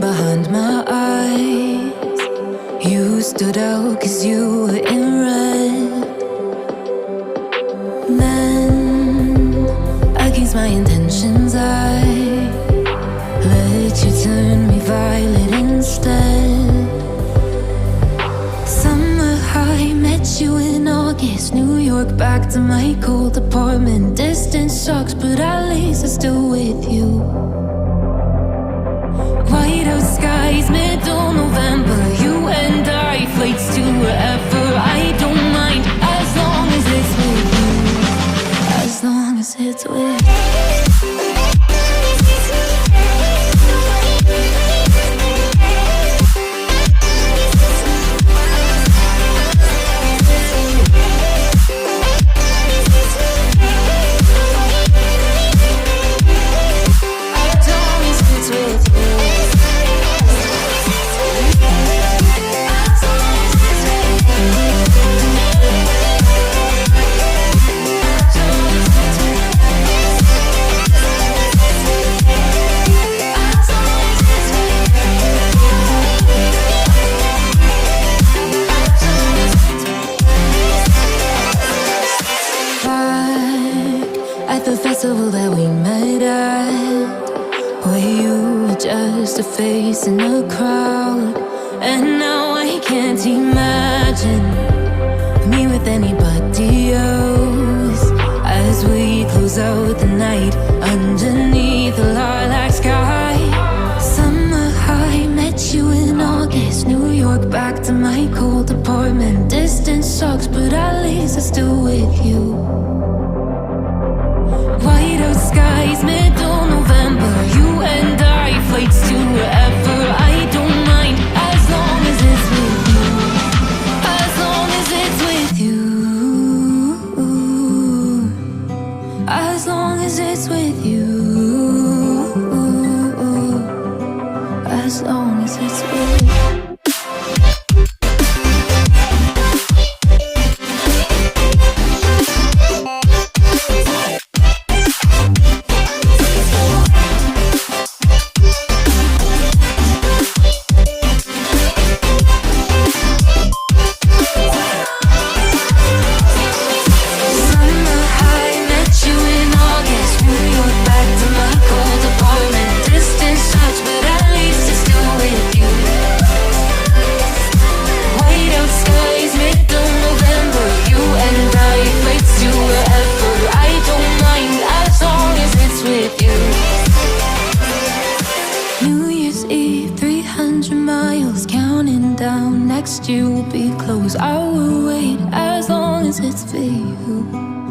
behind my eyes. You stood out 'cause you were in red. Then, against my intentions, I let you turn me violet instead. Summer high, met you in August. New York, back to my cold apartment. Distance sucks, but at least I'm still with you. Whiteout skies, middle November. You and I, flights to wherever. I don't mind, as long as it's with you. As long as it's with you. At the festival that we met at, where you were just a face in a crowd. And now I can't imagine me with anybody else. As we close out the night underneath the lilac sky. Summer high, met you in August. New York, back to my cold apartment. Distance sucks, but at least I'm still with you. Whiteout skies, middle November. You and I, flights to wherever. I don't mind, as long as it's with you. As long as it's with you. As long as it's with you. As long as it's with you. New Year's Eve, 300 miles, counting down. Next year will be close. I will wait as long as it's for you.